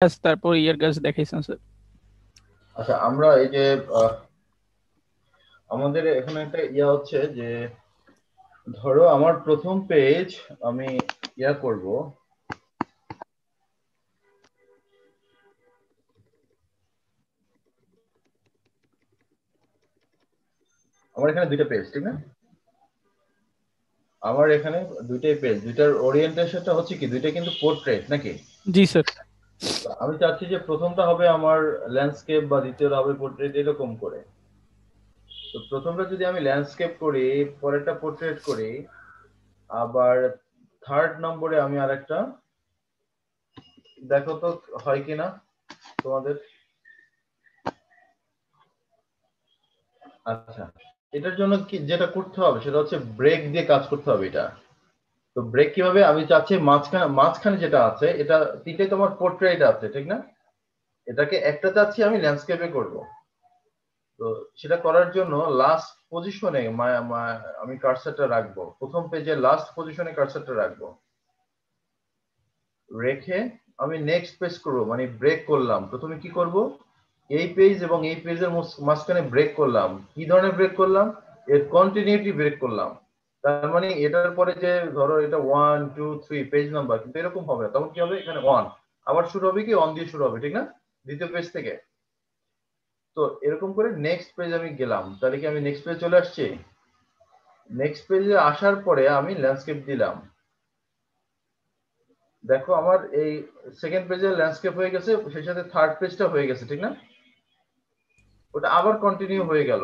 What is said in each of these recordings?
গাছ তারপর ইয়ার গাছ দেখাইছেন স্যার। আচ্ছা, আমরা এই যে আমাদের এখানে একটা ইয়া হচ্ছে যে, ধরো আমার প্রথম পেজ আমি ইয়া করব, আমার এখানে দুইটা পেজ, ঠিক না? আমার এখানে দুইটাই পেজ, দুইটার ওরিয়েন্টেশনটা হচ্ছে কি, দুইটা কিন্তু পোর্ট্রেট নাকি? জি স্যার। তো আমি চাচ্ছি যে প্রথমটা হবে আমার ল্যান্ডস্কেপ বা দ্বিতীয়টা হবে পোর্ট্রেট, এরকম করে। তো প্রথমটা যদি আমি ল্যান্ডস্কেপ করি, পরেরটা পোর্ট্রেট করি, আবার থার্ড নম্বরে আমি আরেকটা, দেখো তো হয় কিনা তোমাদের। আচ্ছা, এটার জন্য কি যেটা করতে হবে সেটা হচ্ছে ব্রেক দিয়ে কাজ করতে হবে এটা। তো ব্রেক কিভাবে, আমি চাচ্ছি মাঝখানে মাঝখানে যেটা আছে এটা তিনটাই তোমার পোর্ট্রেট আছে, ঠিক না? এটাকে একটা চাচ্ছি আমি ল্যান্ডস্কেপে করব। তো সেটা করার জন্য লাস্ট পজিশনে আমি কার্সারটা রাখবো, প্রথম পেজের লাস্ট পজিশনে কার্সারটা রাখবো, রেখে আমি নেক্সট পেজ করব, মানে ব্রেক করলাম। প্রথমে কি করব, এই পেজ এবং এই পেজের মাঝখানে ব্রেক করলাম। কি ধরনের ব্রেক করলাম, এর কন্টিনিউটি ব্রেক করলাম। তার মানে এটার পরে যে ধরো এটা 1 2 3 পেজ নাম্বার, কিন্তু এরকম হবে না। তখন কি হবে, এখানে 1 আবার শুরু হবে, কি 1 দিয়ে শুরু হবে, ঠিক না? দ্বিতীয় পেজ থেকে। তো এরকম করে নেক্সট পেজ আমি গেলাম, তাহলে কি আমি নেক্সট পেজ চলে আসছি। নেক্সট পেজে আসার পরে আমি ল্যান্ডস্কেপ দিলাম। দেখো আমার এই সেকেন্ড পেজে ল্যান্ডস্কেপ হয়ে গেছে, সেই সাথে থার্ড পেজটা হয়ে গেছে, ঠিক না? ওটা আবার কন্টিনিউ হয়ে গেল।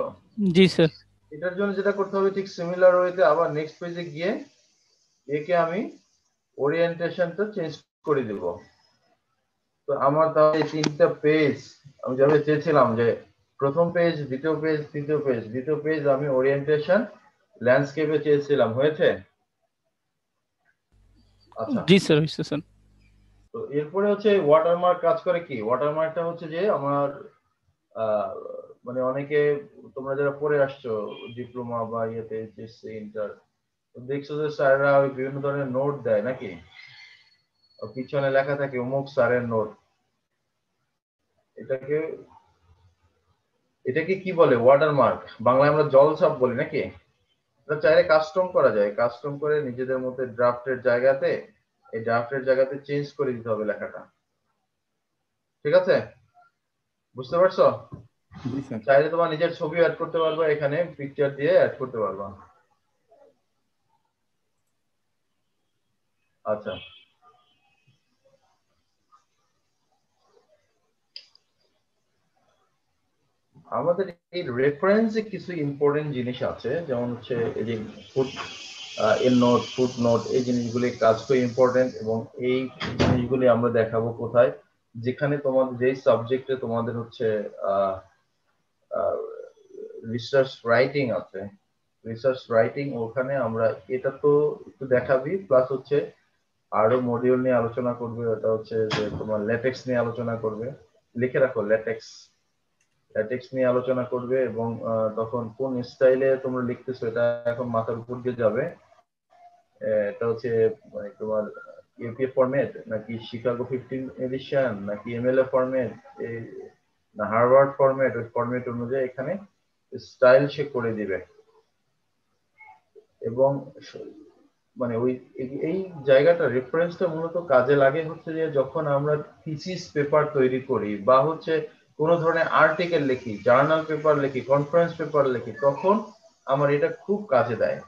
জি স্যার। এটার জন্য যেটা করতে হবে, ঠিক সিমিলার ওয়েতে আবার নেক্সট পেজে গিয়ে একে আমি ওরিয়েন্টেশনটা চেঞ্জ করে দিব। তো আমার তাহলে এই তিনটা পেজ আমি যেভাবে চেয়েছিলাম, যে প্রথম পেজ, দ্বিতীয় পেজ, তৃতীয় পেজ, দ্বিতীয় পেজ আমি ওরিয়েন্টেশন ল্যান্ডস্কেপে চেয়েছিলাম, হয়েছে? আচ্ছা, জি স্যার হয়েছে স্যার। তো এরপরে হচ্ছে ওয়াটারমার্ক কাজ করে কি, ওয়াটারমার্কটা হচ্ছে যে আমার আহ, মানে অনেকে, তোমরা যারা পড়ে আসছো ডিপ্লোমা বা ইয়েতে, এইচএসসি, ইন্টার, দেখছো যে স্যাররা ওই বিভিন্ন ধরনের নোট দেয় নাকি, পিছনে লেখা থাকে অমুক স্যারের নোট। এটাকে এটাকে কি বলে, ওয়াটারমার্ক, বাংলায় আমরা জলছাপ বলি নাকি? এটা চাইলে কাস্টম করা যায়, কাস্টম করে নিজেদের মধ্যে ড্রাফটের জায়গাতে, এই ড্রাফটের জায়গাতে চেঞ্জ করে দিতে হবে লেখাটা, ঠিক আছে? বুঝতে পারছো? জি স্যার। চাইলে তোমার নিজের ছবি অ্যাড করতে পারবা, এখানে পিকচার দিয়ে অ্যাড করতে পারবা। আচ্ছা, আমাদের এই রেফারেন্সে কিছু ইম্পর্টেন্ট জিনিস আছে, যেমন হচ্ছে এই যে ফুট এর নোট, ফুট নোট, এই জিনিসগুলি কাজ খুব ইম্পর্টেন্ট। এবং এই জিনিসগুলি আমরা দেখাবো কোথায়, যেখানে তোমাদের যেই সাবজেক্টে তোমাদের হচ্ছে রিসার্চ রাইটিং আছে, রিসার্চ রাইটিং, ওখানে আমরা এটা তো একটু দেখাবি, প্লাস হচ্ছে আরো মডিউল নিয়ে আলোচনা করবে, ওটা হচ্ছে যে তোমার ল্যাটেক্স নিয়ে আলোচনা করবে। লিখে রাখো, ল্যাটেক্স, ল্যাটেক্স নিয়ে আলোচনা করবে। এবং তখন কোন স্টাইলে তোমরা লিখতেছো এটা এখন মাথার উপর দিয়ে যাবে। এটা হচ্ছে মানে তোমার ইউপিএফ ফরম্যাট, নাকি শিকাগো 15 এডিশন, নাকি এমএলএ ফরম্যাট, না হার্ভার্ড ফরম্যাট, ওই ফরম্যাট অনুযায়ী এখানে স্টাইল সে করে দিবে। এবং মানে ওই এই জায়গাটা, রেফারেন্সটা মূলত কাজে লাগে হচ্ছে যে যখন আমরা থিসিস পেপার তৈরি করি, বা হচ্ছে কোন ধরনের আর্টিকেল লিখি, জার্নাল পেপার লিখি, কনফারেন্স পেপার লিখি, তখন আমার এটা খুব কাজে দেয়,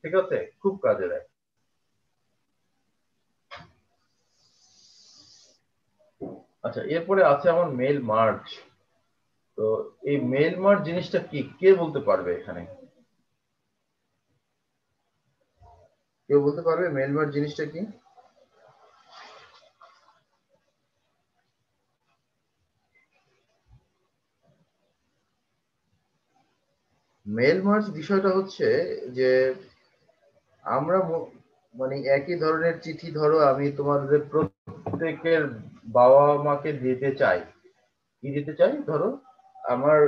ঠিক আছে? খুব কাজে দেয়। আচ্ছা, এরপরে আছে আমার মেল মার্চ। তো এই মেল মার্চ জিনিসটা কি, কে বলতে পারবে এখানে? কেউ বলতে পারবে মেল মার্চ জিনিসটা কি? মেল মার্চ বিষয়টা হচ্ছে যে আমরা মানে একই ধরনের চিঠি, ধরো আমি তোমাদের প্রত্যেকের বাবা মাকে দিতে চাই। কি দিতে চাই, ধরো আমার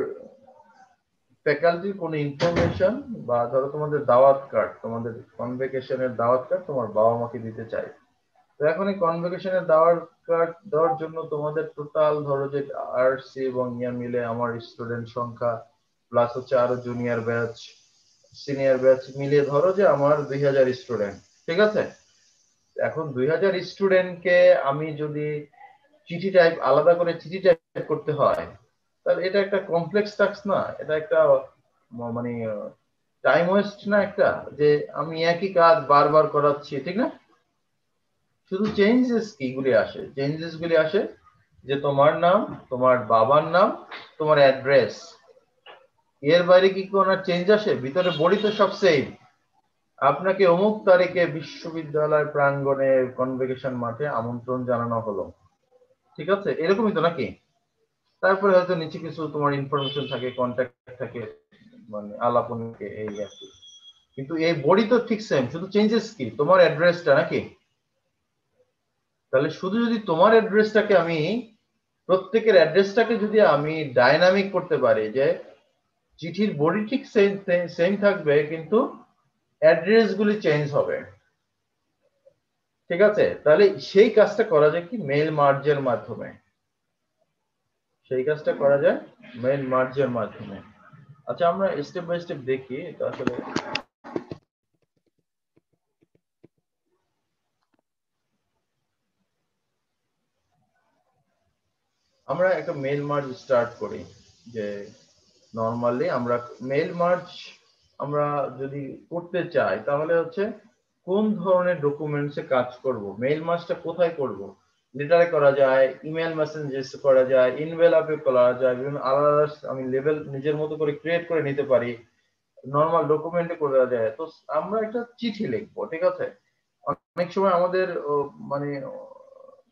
ফ্যাকাল্টির কোনো ইনফরমেশন, বা ধরো তোমাদের দাওয়াত কার্ড, তোমাদের কনভোকেশনের দাওয়াত কার্ড তোমার বাবা মাকে দিতে চাই। তো এখন এই কনভোকেশনের দাওয়াত কার্ড দেওয়ার জন্য তোমাদের টোটাল ধরো যে আরসি এবং ইয়া মিলে আমার স্টুডেন্ট সংখ্যা প্লাস হচ্ছে আরো জুনিয়র ব্যাচ সিনিয়র ব্যাচ মিলিয়ে ধরো যে আমার 2000 স্টুডেন্ট, ঠিক আছে? এখন 2000 স্টুডেন্টকে আমি যদি চিঠি টাইপ আলাদা করে চিঠি টাইপ করতে হয়, তাহলে এটা একটা কমপ্লেক্স টাস্ক না? এটা একটা মানে টাইম ওয়েস্ট না একটা, যে আমি একই কাজ বারবার করাচ্ছি, ঠিক না? শুধু চেঞ্জেস কি গুলি আসে, চেঞ্জেস গুলি আসে যে তোমার নাম, তোমার বাবার নাম, তোমার অ্যাড্রেস, এর বাইরে কি কোনো চেঞ্জ আসে? ভিতরে বডি তো সব সেম। আপনাকে অমুক তারিখে বিশ্ববিদ্যালয় প্রাঙ্গণে কনভোকেশন মাঠে আমন্ত্রণ জানানো হলো, ঠিক আছে? এরকমই তো নাকি? তারপরে হয়তো নিচে কিছু তোমার ইনফরমেশন থাকে, কন্ট্যাক্ট থাকে, মানে আলাপনকে, এই আর কি। কিন্তু এই বডি তো ঠিক সেম, শুধু চেঞ্জেস কি তোমার অ্যাড্রেসটা, নাকি? তাহলে শুধু যদি তোমার অ্যাড্রেসটাকে আমি, প্রত্যেকের অ্যাড্রেসটাকে যদি আমি ডাইনামিক করতে পারি, যে চিঠির বডি ঠিক সেম সেম থাকবে কিন্তু অ্যাড্রেস গুলি চেঞ্জ হবে, ঠিক আছে? তাহলে সেই কাজটা করা যায় কি মেল মার্জের মাধ্যমে, সেই কাজটা করা যায় মেল মার্জের মাধ্যমে। আচ্ছা, আমরা স্টেপ বাই স্টেপ দেখি এটা আসলে। আমরা একটা মেল মার্জ স্টার্ট করি, যে নরমালি আমরা মেল মার্জ আমরা যদি করতে চাই তাহলে হচ্ছে কোন ধরনের ডকুমেন্টসে কাজ করব, মেল মার্জটা কোথায় করব? লেটারে করা যায়, ইমেল মেসেঞ্জেস করা যায়, ইনভেলপে করা যায়, বিভিন্ন আলাদা আলাদা আমি লেভেল নিজের মতো করে ক্রিয়েট করে নিতে পারি, নরমাল ডকুমেন্টে করা যায়। তো আমরা একটা চিঠি লিখবো, ঠিক আছে? অনেক সময় আমাদের মানে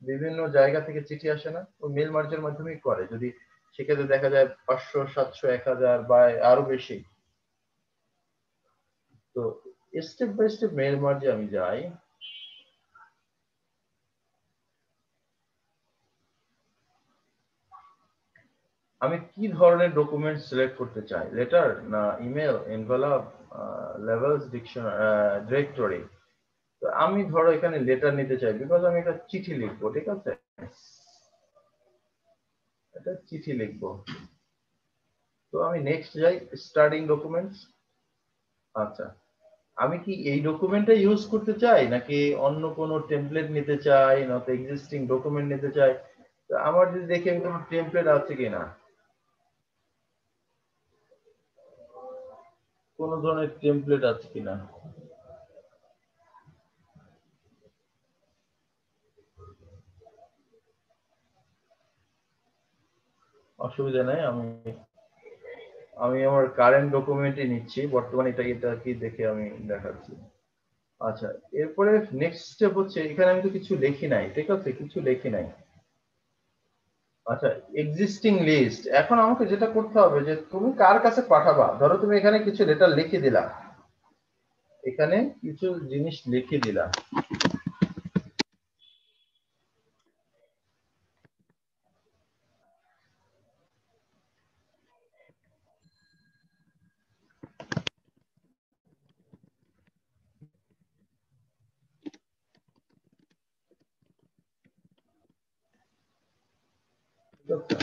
বিভিন্ন জায়গা থেকে চিঠি আসে না, ও মেল মার্জের মাধ্যমেই করে, যদি সেক্ষেত্রে দেখা যায় 500 700 1000 বা আরো বেশি। তো স্টেপ বাই স্টেপ মেল মার্জে আমি যাই। আমি কি ধরনের ডকুমেন্ট সিলেক্ট করতে চাই, লেটার না ইমেল, এনভেলপ, লেভেলস, ডিরেক্টরি? তো আমি ধরো এখানে লেটার নিতে চাই, বিকজ আমি একটা চিঠি লিখবো, ঠিক আছে? একটা চিঠি লিখবো। তো আমি নেক্সট যাই, স্টার্টিং ডকুমেন্টস। আচ্ছা, আমি কি এই ডকুমেন্টটা ইউজ করতে চাই নাকি অন্য কোনো টেমপ্লেট নিতে চাই, নয়তো এক্সিস্টিং ডকুমেন্ট নিতে চাই? তো আমার যদি দেখি আমি কোনো টেমপ্লেট আছে কিনা, কোন ধরনের টেমপ্লেট আছে কিনা। অসুবিধা নেই, আমি আমি আমার কারেন্ট ডকুমেন্টই নিচ্ছি বর্তমানে, এটা এটা কি দেখে আমি দেখাচ্ছি। আচ্ছা, এরপরে নেক্সট স্টেপ হচ্ছে, এখানে আমি তো কিছু লিখি নাই, ঠিক আছে? কিছু লিখি নাই। আচ্ছা, এক্সিস্টিং লিস্ট। এখন আমাকে যেটা করতে হবে যে তুমি কার কাছে পাঠাবা, ধরো তুমি এখানে কিছু লেটার লিখে দিলা, এখানে কিছু জিনিস লিখে দিলা, ঠিক আছে?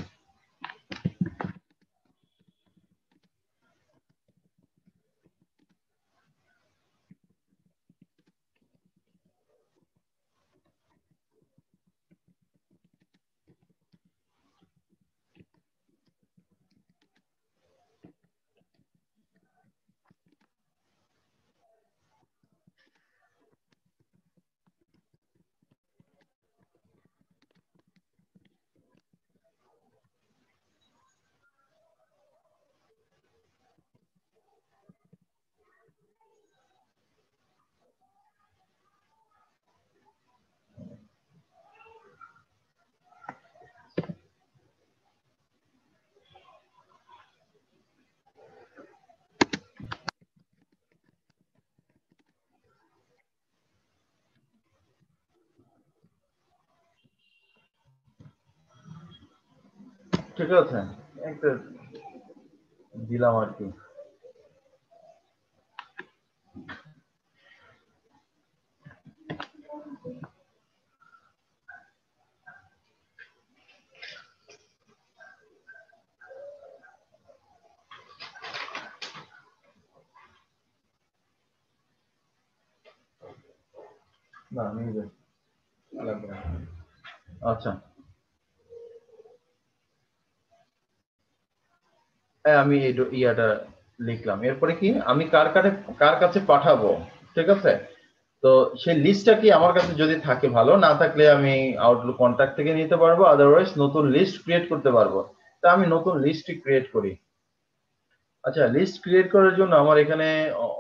ঠিক আছে, একটা দিলাম আর কি। না নিয়ে যাই, লাগবে না। আচ্ছা, হ্যাঁ আমি এই ইয়াটা লিখলাম। এরপরে কি আমি কার কাছে পাঠাবো, ঠিক আছে? তো সেই লিস্টটা কি আমার কাছে যদি থাকে ভালো, না থাকলে আমি আউটলুক কন্ট্যাক্ট থেকে নিতে পারবো, আদারওয়াইজ নতুন লিস্ট ক্রিয়েট করতে পারবো। তা আমি নতুন লিস্টই ক্রিয়েট করি। আচ্ছা, লিস্ট ক্রিয়েট করার জন্য আমার এখানে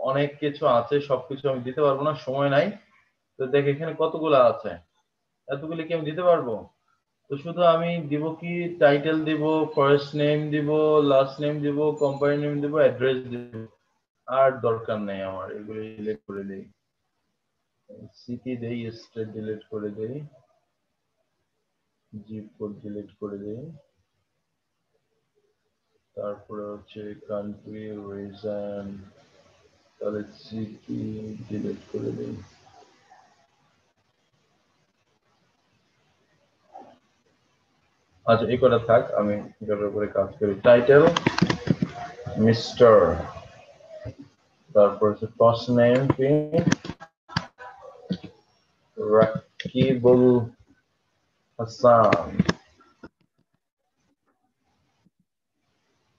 অনেক কিছু আছে, সবকিছু আমি দিতে পারবো না, সময় নাই। তো দেখ এখানে কতগুলো আছে, এতগুলি কি আমি দিতে পারবো? তো শুধু আমি দিব কি, টাইটেল দিব, ফার্স্ট নেম দিব, লাস্ট নেম দিব, কোম্পানি নেম দিব, অ্যাড্রেস দিব। আর দরকার নেই আমার, এগুলো ডিলিট করে দেই। সিটি দেই, স্টেট ডিলিট করে দেই, জিপ কোড ডিলিট করে দেই, তারপরে হচ্ছে কান্ট্রি, রিজন, তাহলে সিটি ডিলিট করে দেই। আচ্ছা এই কটা থাক, আমি এটার উপরে কাজ করি। টাইটেল মিস্টার, তারপর হচ্ছে ফার্স্ট নেম কি, রাকিবুল হাসান,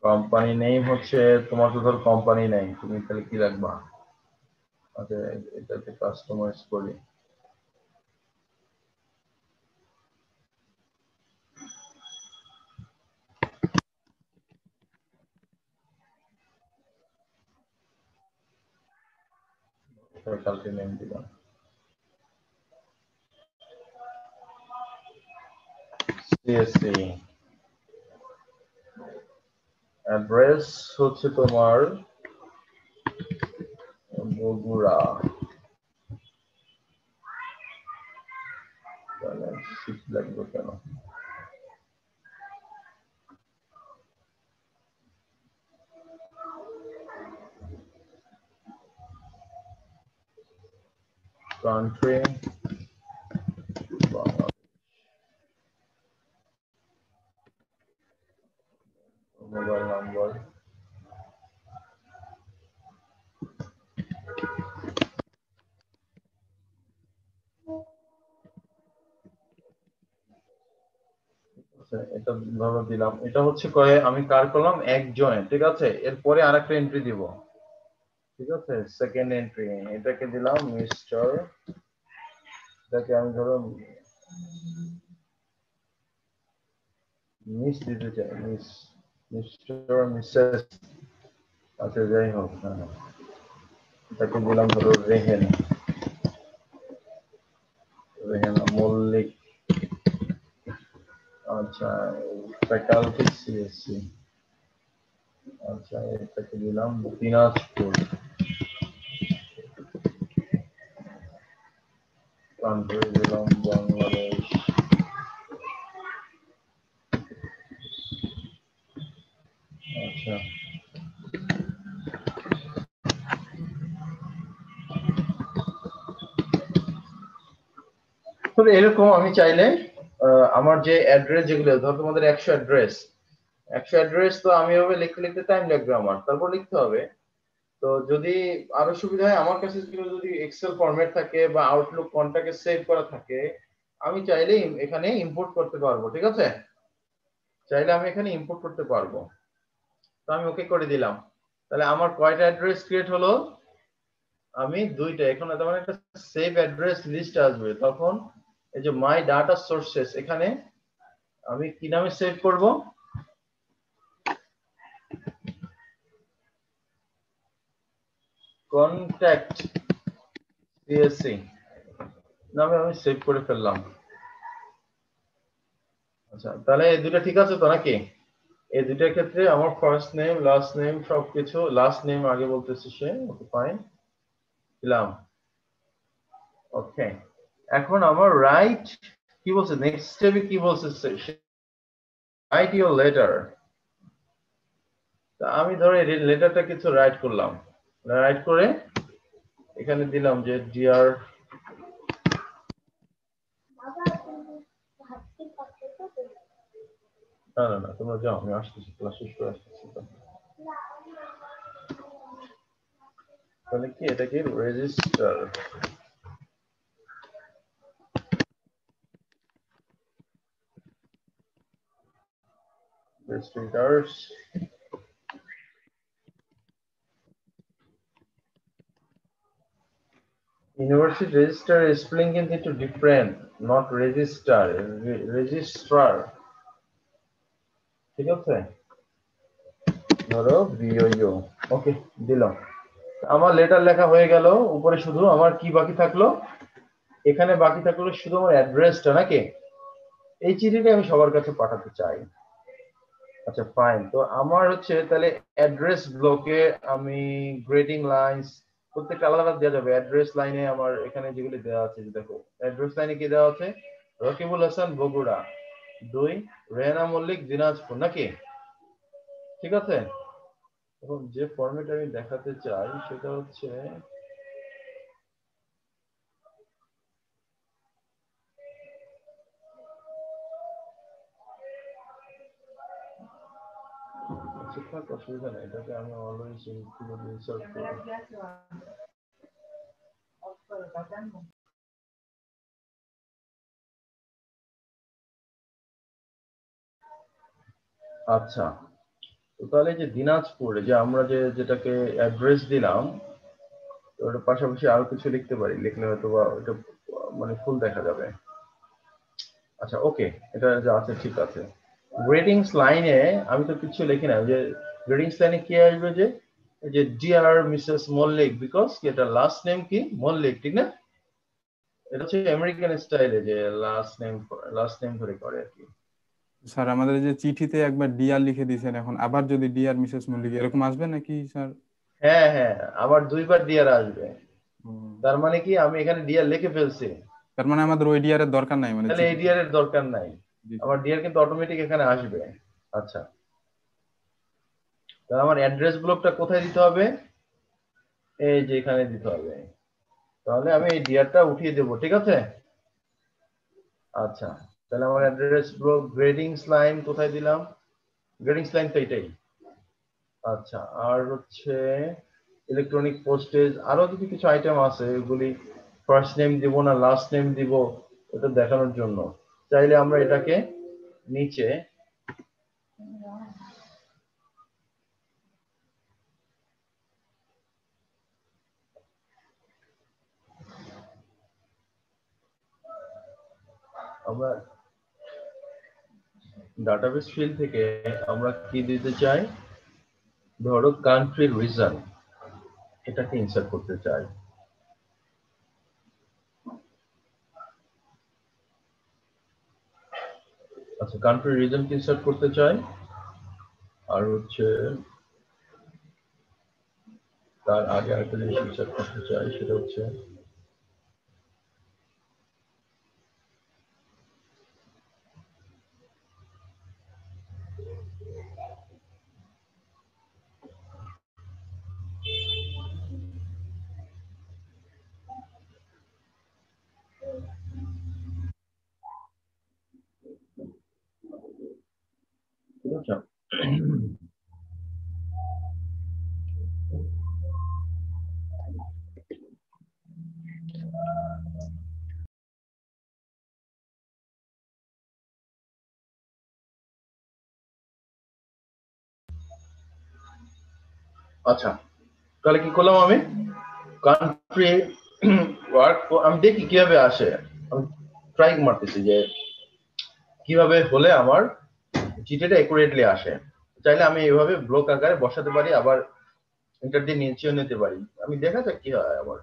কোম্পানি নেম হচ্ছে, তোমার তো ধর কোম্পানি নেই, তুমি তাহলে কি রাখবা? আচ্ছা এটাকে কাস্টমাইজ করি। কালকে নেম দিলাম সিএসসি। অ্যাড্রেস হচ্ছে তোমার বগুড়া, তাহলে শিফট লাগবে কেন? কান্ট্রি বাংলাদেশ, মোবাইল নাম্বার, এটা ধরো দিলাম। এটা হচ্ছে কয়ে আমি কার করলাম, একজনের, ঠিক আছে? এরপরে আরেকটা এন্ট্রি দিব, ঠিক আছে? সেকেন্ড এন্ট্রি, এটাকে দিলাম মিস্টার, এটাকে আমি ধরো মিস দিতে চাই, মিস্টার, মিসেস, আচ্ছা যাই হোক, হ্যাঁ এটাকে দিলাম ধরো রেহেন, রেহেনা মল্লিক। আচ্ছা ফ্যাকাল্টি সিএসসি, আচ্ছা এটাকে দিলাম দিনাজপুর, কান্ট্রি দিলাম বাংলাদেশ, আচ্ছা। তো এরকম আমি চাইলে আমার যে অ্যাড্রেস যেগুলো, ধর তোমাদের 100 অ্যাড্রেস, তো আমি এভাবে লিখতে লিখতে টাইম লাগবে আমার, তারপর লিখতে হবে। তো যদি আরো সুবিধা হয়, আমার কাছে যদি এক্সেল ফরম্যাট থাকে বা আউটলুক কন্টাক্টে সেভ করা থাকে, আমি চাইলে এখানে ইম্পোর্ট করতে পারবো, ঠিক আছে? চাইলে আমি এখানে ইম্পোর্ট করতে পারবো। তো আমি ওকে করে দিলাম। তাহলে আমার কয়টা অ্যাড্রেস ক্রিয়েট হলো? আমি দুইটা। এখন তার মানে একটা সেভ অ্যাড্রেস লিস্ট আসবে, তখন এই যে মাই ডাটা সোর্সেস, এখানে আমি কি নামে সেভ করব? কন্ট্যাক্ট সিএসসি নামে আমি সেভ করে ফেললাম। আচ্ছা তাহলে এই দুটো ঠিক আছে তো নাকি? এই দুটার ক্ষেত্রে আমার ফার্স্ট নেম, লাস্ট নেম সবকিছু, লাস্ট নেম আগে বলতেছে সে, ওকে ফাইন দিলাম, ওকে। এখন আমার রাইট কি বলছে, নেক্সট স্টেপে কি বলছে, রাইট ইওর লেটার। আমি ধরো এই লেটারটা কিছু রাইট করলাম, রাইট করে এখানে দিলাম যে ডিয়ার, না না না তোমরা যাও, আমি আসতেছি, ক্লাস শেষ করে আসতেছি। তাহলে কি এটাকে register, registers. University register is spelling into different, not register. Registrar. ঠিক আছে? ধরো বিওইও। ওকে, দিলাম। আমার লেটার লেখা হয়ে গেল, উপরে শুধু আমার কি বাকি থাকলো? এখানে বাকি থাকলো শুধু আমার অ্যাড্রেসটা, নাকি? এই চিঠিটা আমি সবার কাছে পাঠাতে চাই। আচ্ছা ফাইন, তো আমার হচ্ছে তাহলে অ্যাড্রেস ব্লকে আমি গ্রেডিং লাইনস প্রত্যেকটা আলাদা আলাদা দেওয়া যাবে। অ্যাড্রেস লাইনে আমার এখানে যেগুলি দেওয়া আছে, দেখো অ্যাড্রেস লাইনে কি দেওয়া আছে? রকিবুল হাসান বগুড়া 2, রেহানা মল্লিক দিনাজপুর, নাকি? ঠিক আছে। এখন যে ফরম্যাট আমি দেখাতে চাই সেটা হচ্ছে ঠিকঠাক, অসুবিধা নেই, এটাকে আমি অলওয়েজ ইনক্লুড ইনসার্ট করি। আচ্ছা, তো তাহলে যে দিনাজপুরে যে আমরা যেটাকে অ্যাড্রেস দিলাম, ওটার পাশাপাশি আরো কিছু লিখতে পারি, লিখলে হয়তো বা ওটা মানে ফুল দেখা যাবে। আচ্ছা ওকে, এটা যা আছে ঠিক আছে। গ্রেডিংস লাইনে আমি তো কিছু লিখি না, যে গ্রেডিংস লাইনে কি আসবে, যে ডিয়ার মিসেস মল্লিক, বিকজ এটা লাস্ট নেম কি মল্লিক, ঠিক না? এটা হচ্ছে আমেরিকান স্টাইলে যে লাস্ট নেম ধরে করে আর কি। স্যার আমাদের যে চিঠিতে একবার ডিয়ার লিখে দিয়েছেন, এখন আবার যদি ডিয়ার মিসেস মল্লিক এরকম আসবে নাকি স্যার? হ্যাঁ হ্যাঁ, আবার দুইবার ডিয়ার আসবে। তার মানে কি আমি এখানে ডিয়ার লিখে ফেলছি, তার মানে আমাদের ওই ডিয়ার এর দরকার নাই, মানে তাহলে এই ডিয়ার এর দরকার নাই, আমার ডিয়ার কিন্তু অটোমেটিক এখানে আসবে। আচ্ছা, তাহলে আমার অ্যাড্রেস ব্লকটা কোথায় দিতে হবে? এই যে এখানে দিতে হবে। তাহলে আমি এই ডিয়ারটা উঠিয়ে দেব, ঠিক আছে? আচ্ছা, তাহলে আমার অ্যাড্রেস ব্লক গ্রেডিংস লাইন কোথায় দিলাম? গ্রেডিংস লাইন তো এটাই। আচ্ছা, আর হচ্ছে ইলেকট্রনিক পোস্টেজ, আরো যদি কিছু আইটেম আছে এগুলি ফার্স্ট নেম দিব না লাস্ট নেম দিব, এটা দেখানোর জন্য চাইলে আমরা এটাকে নিচে আমরা ডাটাবেস ফিল্ড থেকে আমরা কি দিতে চাই, ধরো কান্ট্রি রিজন, এটাকে ইনসার্ট করতে চাই। আচ্ছা, কান্ট্রি রিজন কি ইনসার্ট করতে চাই, আর হচ্ছে তার আগে আরেকটা জিনিস ইনসার্ট করতে চাই, সেটা হচ্ছে আচ্ছা আচ্ছা, তাহলে কি করলাম আমি, কান্ট্রি ওয়ার্ক আমি দেখি কিভাবে আসে, আমি ট্রাই মারতেছি যে কিভাবে হলে আমার চিঠিটা একুরেটলি আসে। চাইলে আমি এইভাবে ব্লক আকারে বসাতে পারি, আবার এন্টার দিয়ে নিচেও নিতে পারি, আমি দেখা যাক কি হয় আমার।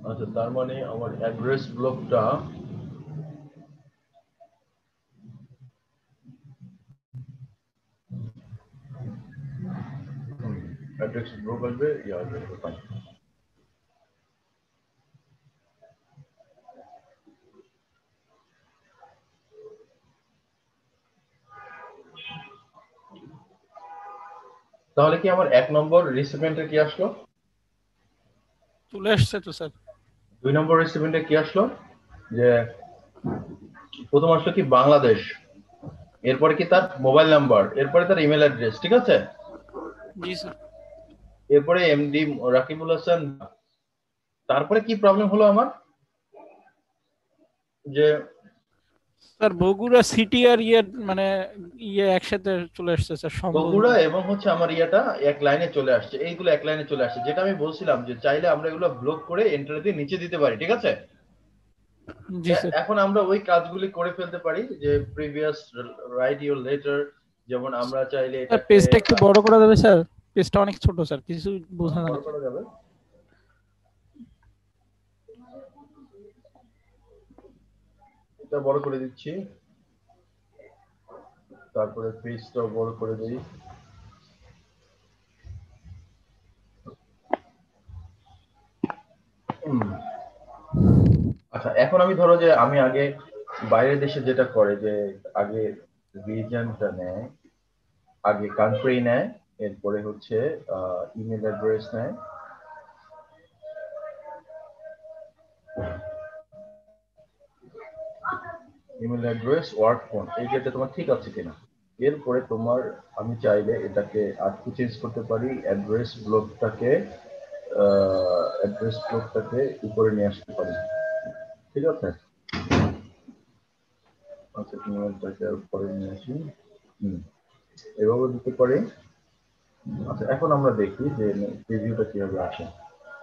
আচ্ছা, তার মানে আমার অ্যাড্রেস ব্লকটা অ্যাড্রেস ব্লক আসবে, ইয়া আসবে, ফাইন। তাহলে কি আমার 1 নম্বর রিসিপিয়েন্টের কি আসলো? চলে আসছে তো স্যার। 2 নম্বর রিসিপিয়েন্টের কি আসলো? যে প্রথম আসলো কি বাংলাদেশ, এরপরে কি তার মোবাইল নাম্বার, এরপরে তার ইমেল অ্যাড্রেস, ঠিক আছে? জি স্যার। এরপরে এমডি রাকিবুল হাসান। তারপরে কি প্রবলেম হলো আমার, যে স্যার বগুড়া সিটি আর ইয়ে মানে ইয়ে একসাথে চলে আসছে স্যার, সম্ভব। বগুড়া এবং হচ্ছে আমার ইয়াটা এক লাইনে চলে আসছে, এইগুলো এক লাইনে চলে আসছে, যেটা আমি বলছিলাম যে চাইলে আমরা এগুলো ব্লক করে এন্টার দিয়ে নিচে দিতে পারি, ঠিক আছে। জি স্যার। এখন আমরা ওই কাজগুলি করে ফেলতে পারি, যে প্রিভিয়াস রাইট ইউর লেটার, যেমন আমরা চাইলে স্যার এটাকে পেজটা একটু বড় করা যাবে স্যার? পেজটা অনেক ছোট স্যার, কিছু বোঝা যায় বড় না। করা যাবে। এটা বড় করে দিচ্ছি, তারপরে পেজটাও বড় করে দিই। আচ্ছা, এখন আমি ধরো যে আমি আগে বাইরের দেশে যেটা করে, যে আগে রিজনটা নেয়, আগে কান্ট্রি নেয়, এরপরে হচ্ছে ইমেল অ্যাড্রেস নেয়, ইমেল অ্যাড্রেস, ওয়ার্ক ফোন, এই যেটা তোমার ঠিক আছে কিনা। এরপরে তোমার, আমি চাইলে এটাকে আর কি চেঞ্জ করতে পারি, অ্যাড্রেস ব্লকটাকে উপরে নিয়ে আসতে পারি, ঠিক আছে। আচ্ছা, ইমেলটাকে উপরে নিয়ে আসি, এভাবে দিতে পারি। আচ্ছা, এখন আমরা দেখি যে প্রিভিউটা কিভাবে আসে।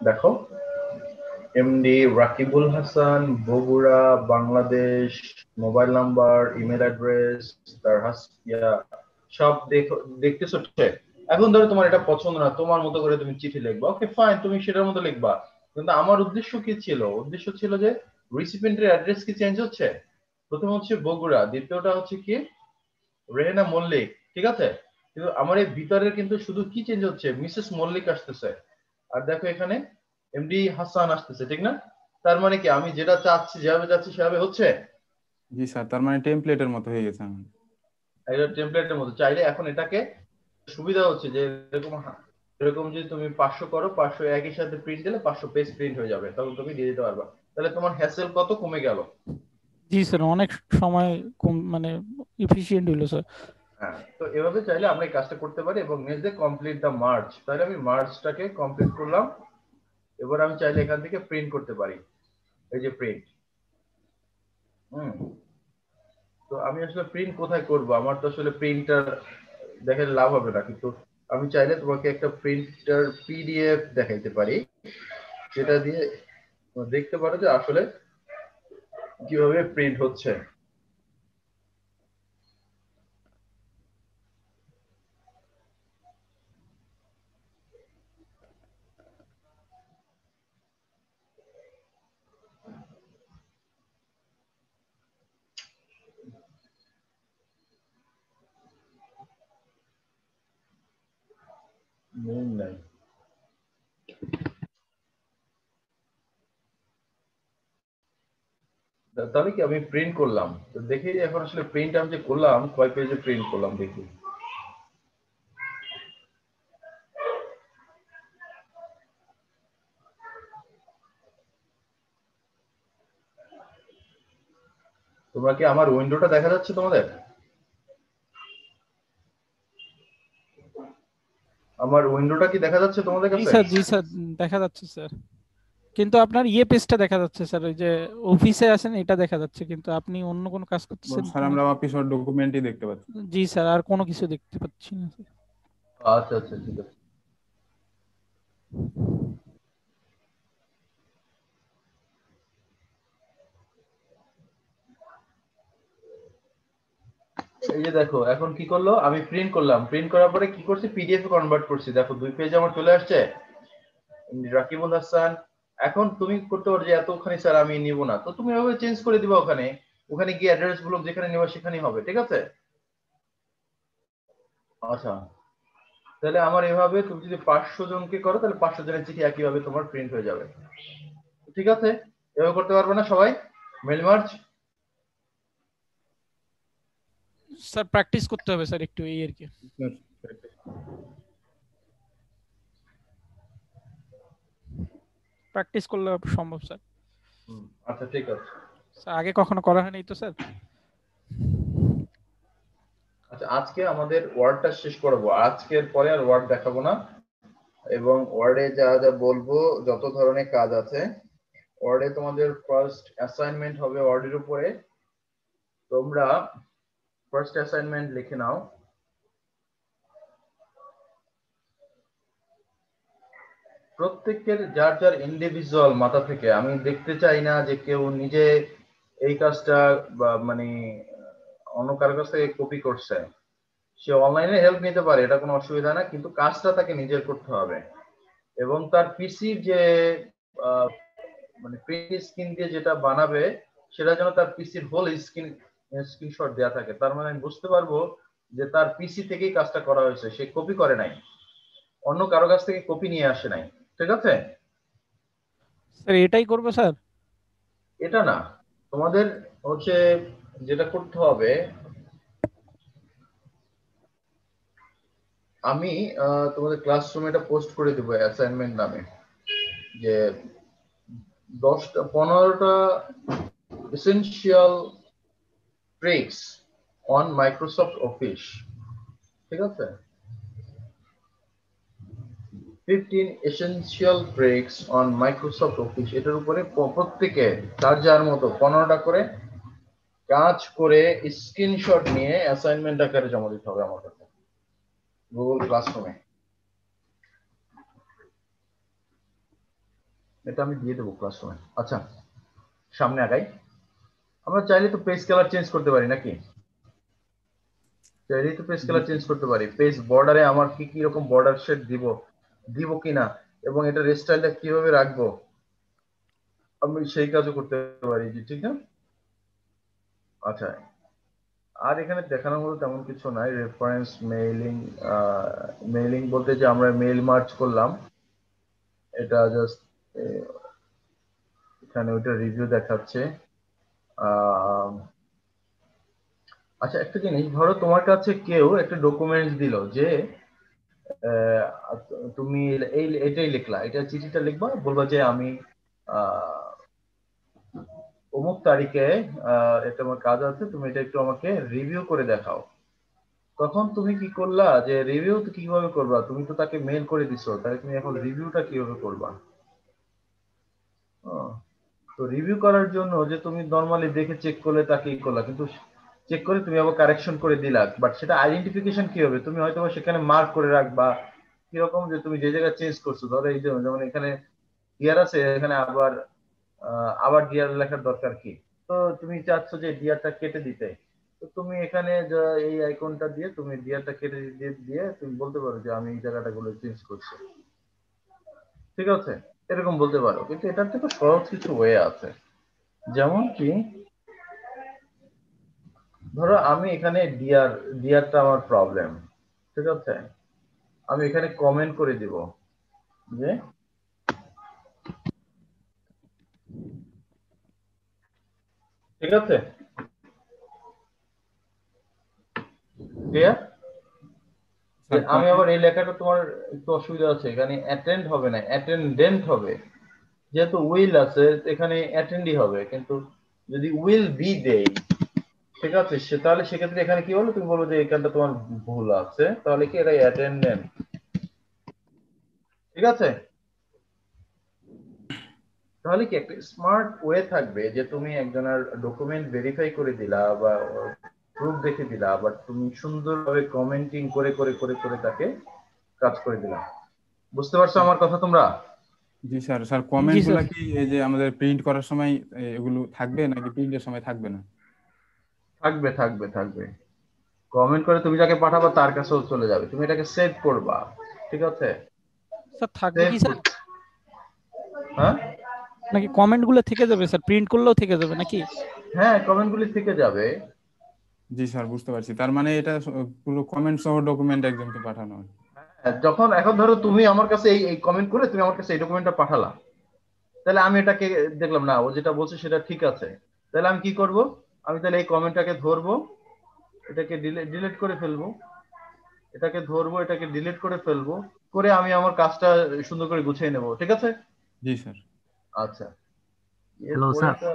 দেখো, MD Rakibul Hasan, Bogura, Bangladesh, mobile number, email address, তার ইয়া, সব দেখতেছো। এখন ধরো তোমার এটা পছন্দ না, তোমার মতো করে তুমি চিঠি লিখবা, ওকে ফাইন, তুমি সেটার মতো লিখবা। কিন্তু আমার উদ্দেশ্য কি ছিল, উদ্দেশ্য ছিল যে রিসিপিয়েন্টের অ্যাড্রেস কি চেঞ্জ হচ্ছে। প্রথম হচ্ছে বগুড়া, দ্বিতীয়টা হচ্ছে কি রেহেনা মল্লিক, ঠিক আছে। কিন্তু আমার এই ভিতরের কিন্তু শুধু কি চেঞ্জ হচ্ছে, মিসেস মল্লিক আসতেছে, আর দেখো এখানে এমডি হাসান আসতেছে, ঠিক না। তার মানে কি আমি যেটা চাচ্ছি, যেভাবে চাচ্ছি সেভাবে হচ্ছে। জি স্যার, তার মানে টেমপ্লেটের মতো হয়ে গেছে আমার। এটা টেমপ্লেটের মতো চাইলে এখন এটাকে সুবিধা হচ্ছে যে এরকম যদি তুমি 500 করো, 500 একই সাথে প্রিন্ট দিলে 500 পেজ প্রিন্ট হয়ে যাবে, তখন তুমি দিয়ে দিতে পারবা। তাহলে তোমার হ্যাসেল কত কমে গেল। জি স্যার, অনেক সময় কম মানে এফিশিয়েন্ট হলো স্যার। হ্যাঁ, তো এভাবে চাইলে আমরা এই কাজটা করতে পারি। এবং next day complete the merge, তাহলে আমি মার্জটাকে কমপ্লিট করলাম। এবার আমি চাইলে এখান থেকে প্রিন্ট করতে পারি, এই যে প্রিন্ট। তো আমি আসলে প্রিন্ট কোথায় করব, আমার তো আসলে প্রিন্টার দেখে লাভ হবে না, কিন্তু আমি চাইলে তোমাকে একটা প্রিন্টার পিডিএফ দেখাইতে পারি, যেটা দিয়ে তোমরা দেখতে পারো যে আসলে কিভাবে প্রিন্ট হচ্ছে। নাই, তাহলে কি আমি প্রিন্ট করলাম, তো দেখি এখন আসলে প্রিন্ট আমি যে করলাম কয় পেজে প্রিন্ট করলাম দেখি। তোমরা কি আমার উইন্ডোটা দেখা যাচ্ছে তোমাদের? আমার উইন্ডোটা কি দেখা যাচ্ছে তোমাদের জি কাছে? স্যার, জি স্যার, দেখা যাচ্ছে স্যার। কিন্তু আপনার ইয়ে পেজটা দেখা যাচ্ছে স্যার, ওই যে অফিসে আছেন এটা দেখা যাচ্ছে, কিন্তু আপনি অন্য কোনো কাজ করতেছেন স্যার কিনা। আমরা অফিস ওর ডকুমেন্টই দেখতে পাচ্ছি। জি স্যার, আর কোনো কিছু দেখতে পাচ্ছি না স্যার। আচ্ছা আচ্ছা, ঠিক আছে। এই যে দেখো, এখন কি করলো, আমি প্রিন্ট করলাম, প্রিন্ট করার পরে কি করছি, পিডিএফ এ কনভার্ট করছি, দেখো 2 পেজ আমার চলে আসছে, রাকিবুল হাসান। এখন তুমি করতে পারো যে এতখানি স্যার আমি নিব না, তো তুমি এভাবে চেঞ্জ করে দিবা, ওখানে ওখানে গিয়ে অ্যাড্রেস গুলো যেখানে নেবা সেখানেই হবে, ঠিক আছে। আচ্ছা, তাহলে আমার এভাবে তুমি যদি 500 জনকে করো, তাহলে 500 জনের চিঠি একইভাবে তোমার প্রিন্ট হয়ে যাবে, ঠিক আছে। এভাবে করতে পারবে না সবাই, মেল মার্চ। স্যার প্র্যাকটিস করতে হবে স্যার একটু, এই আর কি। প্র্যাকটিস করলে সম্ভব স্যার। আচ্ছা, ঠিক আছে। স্যার আগে কখনো করা হয়নি তো স্যার। আচ্ছা, আজকে আমাদের ওয়ার্ডটা শেষ করবো, আজকের পরে আর ওয়ার্ড দেখাবো না। এবং ওয়ার্ডে যা যা বলবো যত ধরনের কাজ আছে, ওয়ার্ডে তোমাদের ফার্স্ট অ্যাসাইনমেন্ট হবে ওয়ার্ডের উপরে। তোমরা ফার্স্ট অ্যাসাইনমেন্ট লিখে নাও। প্রত্যেকের যার যার ইন্ডিভিজুয়াল মাথা থেকে, আমি দেখতে চাই না যে কেউ নিজে এই কাজটা বা মানে অন্য কারোর কাছ থেকে কপি করছে। সে অনলাইনে হেল্প নিতে পারে, এটা কোনো অসুবিধা না, কিন্তু কাজটা তাকে নিজের করতে হবে। এবং তার পিসির যে মানে প্রিন্ট স্ক্রিন দিয়ে যেটা বানাবে সেটা যেন তার পিসির হোল স্ক্রিনশট দেওয়া থাকে। তার মানে আমি বুঝতে পারবো যে তার পিসি থেকেই কাজটা করা হয়েছে, সে কপি করে নাই, অন্য কারো কাছ থেকে কপি নিয়ে আসে নাই। ঠিক আছে? স্যার এটাই করবো স্যার? এটা না, তোমাদের হচ্ছে যেটা করতে হবে, আমি তোমাদের ক্লাসরুমে এটা পোস্ট করে দেবো অ্যাসাইনমেন্ট নামে, যে 15টা essential tricks on Microsoft Office. ঠিক আছে? 15 essential tricks on Microsoft Office, এটার উপরে প্রত্যেকে যার যার মতো 15টা করে কাজ করে স্ক্রিনশট নিয়ে অ্যাসাইনমেন্ট আকারে জমা দিতে হবে আমার কাছে গুগল ক্লাসরুমে। এটা আমি দিয়ে দেবো ক্লাসরুমে। আচ্ছা, সামনে আগাই। আমরা চাইলে তো পেজ কালার চেঞ্জ করতে পারি নাকি? চাইলেই তো পেজ কালার চেঞ্জ করতে পারি। পেজ বর্ডারে আমার কি কি রকম বর্ডার শেড দিব কিনা, এবং এটা স্টাইলটা কিভাবে রাখবো, আমি সেই কাজও করতে পারি। ঠিক না? আচ্ছা, আর এখানে দেখানোর মতো তেমন কিছু নাই। রেফারেন্স মেইলিং, মেইলিং বলতে যে আমরা মেইল মার্চ করলাম, এটা জাস্ট এখানে ওইটা রিভিউ দেখাচ্ছে। আচ্ছা, একটা জিনিস, ধরো তোমার কাছে কেউ একটা ডকুমেন্টস দিল যে তুমি এই এটাই লিখলা, এটা চিঠিটা লিখবা, বলবা যে আমি অমুক তারিখে এটা আমার কাজ আছে, তুমি এটা একটু আমাকে রিভিউ করে দেখাও। তখন তুমি কি করলা, যে রিভিউ তো কিভাবে করবা? তুমি তো তাকে মেল করে দিছো, তাহলে তুমি এখন রিভিউটা কিভাবে করবা? তো রিভিউ করার জন্য যে তুমি নরমালি দেখে চেক করলে তাকে ই করলা, কিন্তু চেক করে তুমি আবার কারেকশন করে দিলা, বাট সেটা আইডেন্টিফিকেশন কি হবে? তুমি হয়তো সেখানে মার্ক করে রাখবা কিরকম, যে তুমি যে জায়গায় চেঞ্জ করছো। ধরো এই যে যেমন এখানে ডিয়ার আছে, এখানে আবার আবার ডিয়ার লেখার দরকার কি? তো তুমি চাচ্ছ যে ডিয়ারটা কেটে দিতে, তো তুমি এখানে এই আইকনটা দিয়ে তুমি ডিয়ারটা কেটে দিয়ে তুমি বলতে পারো যে আমি এই জায়গাটা গুলো চেঞ্জ করছি। ঠিক আছে? এরকম বলতে পারো, কিন্তু এটার থেকে সহজ কিছু ওয়ে আছে। যেমন কি, ধরো আমি এখানে ডিয়ারটা আমার প্রবলেম। ঠিক আছে? আমি এখানে কমেন্ট করে দিব যে ঠিক আছে, ক্লিয়ার? যে আমি আবার এই লেখাটা তোমার একটু অসুবিধা আছে, এখানে অ্যাটেন্ড হবে না, অ্যাটেন্ডেন্ট হবে। যেহেতু উইল আছে এখানে অ্যাটেন্ডই হবে, কিন্তু যদি উইল বি দেই, ঠিক আছে, তাহলে সেক্ষেত্রে এখানে কি বলো, তুমি বলো যে এখানটা তোমার ভুল আছে, তাহলে কি এটা অ্যাটেন্ডেন্ট। ঠিক আছে? তাহলে কি একটা স্মার্ট ওয়ে থাকবে যে তুমি একজনের ডকুমেন্ট ভেরিফাই করে দিলা বা প্রুফ দেখে দিলা, বাট তুমি সুন্দরভাবে কমেন্টিং করে করে করে করে তাকে কাজ করে দিলা। বুঝতে পারছো আমার কথা তোমরা? জি স্যার। স্যার জি কমেন্ট স্যার। গুলা কি এই যে আমাদের প্রিন্ট করার সময় এগুলো থাকবে নাকি প্রিন্টের সময় থাকবে না? থাকবে থাকবে থাকবে। কমেন্ট করে তুমি যাকে পাঠাবা তার কাছেও চলে যাবে, তুমি এটাকে সেভ করবা। ঠিক আছে? স্যার থাকবে সেভ, কি স্যার? হ্যাঁ নাকি কমেন্ট গুলো থেকে যাবে স্যার, প্রিন্ট করলেও থেকে যাবে নাকি? হ্যাঁ, কমেন্টগুলি থেকে যাবে। জি স্যার, বুঝতে পারছি। তার মানে এটা পুরো কমেন্ট সহ ডকুমেন্ট একজনকে পাঠানো হয়। যখন এখন ধরো তুমি আমার কাছে এই কমেন্ট করে তুমি আমার কাছে এই ডকুমেন্টটা পাঠালা, তাহলে আমি এটাকে দেখলাম না ও যেটা বলছে সেটা ঠিক আছে, তাহলে আমি কি করব? আমি তাহলে এই কমেন্টটাকে ধরবো, এটাকে ডিলিট করে ফেলবো, এটাকে ধরবো, এটাকে ডিলিট করে ফেলবো, করে আমি আমার কাজটা সুন্দর করে গুছিয়ে নেব। ঠিক আছে? জি স্যার। আচ্ছা, হ্যালো এরপরে স্যার। তো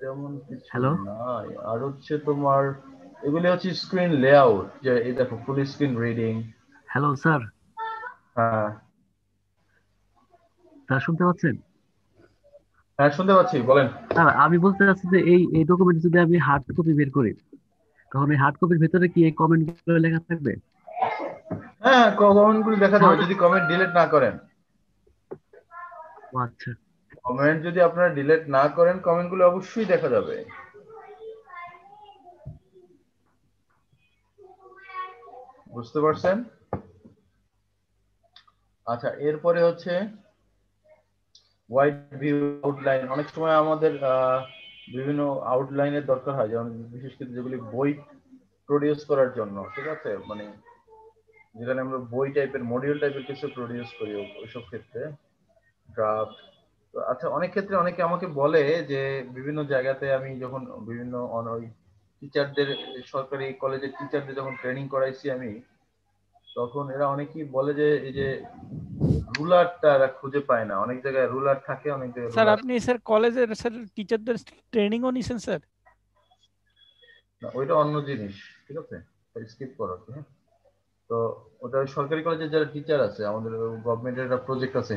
তেমন কিছু হ্যালো নাই। আর হচ্ছে তোমার এগুলি হচ্ছে স্ক্রিন লেআউট, যে এই দেখো full screen reading. Hello sir. হ্যাঁ, স্যার শুনতে পাচ্ছেন? হ্যাঁ শুনতে পাচ্ছি, বলেন। স্যার আমি বলতে চাচ্ছি যে এই ডকুমেন্ট যদি আমি হার্ড কপি বের করি, তখন এই হার্ড কপির ভেতরে কি এই কমেন্ট গুলো লেখা থাকবে? হ্যাঁ, কমেন্ট গুলো দেখা যাবে যদি কমেন্ট ডিলিট না করেন। ও আচ্ছা। কমেন্ট যদি আপনারা ডিলিট না করেন, কমেন্ট গুলো অবশ্যই দেখা যাবে। বুঝতে পারছেন? আচ্ছা, এরপরে হচ্ছে হোয়াইট ভিউ আউটলাইন। অনেক সময় আমাদের বিভিন্ন আউটলাইনের দরকার হয়, যেমন বিশেষ করে যেগুলি বই প্রডিউস করার জন্য, ঠিক আছে, মানে যেখানে আমরা বই টাইপের মডিউল টাইপের কিছু প্রডিউস করি, ওইসব ক্ষেত্রে ড্রাফট। আচ্ছা, অনেক ক্ষেত্রে অনেকে আমাকে বলে যে বিভিন্ন জায়গাতে আমি যখন বিভিন্ন ওই টিচারদের, সরকারি কলেজের টিচারদের যখন ট্রেনিং করাইছি আমি, তখন এরা অনেকেই বলে যে এই যে রুলারটা এরা খুঁজে পায় না। অনেক জায়গায় রুলার থাকে, অনেক জায়গায় স্যার রুলার। আপনি স্যার কলেজের স্যার টিচারদের ট্রেনিংও নিছেন স্যার? ওইটা অন্য জিনিস, ঠিক আছে, স্কিপ করো। হ্যাঁ, তো ওটা সরকারি কলেজের যারা টিচার আছে, আমাদের গভর্নমেন্টের একটা প্রজেক্ট আছে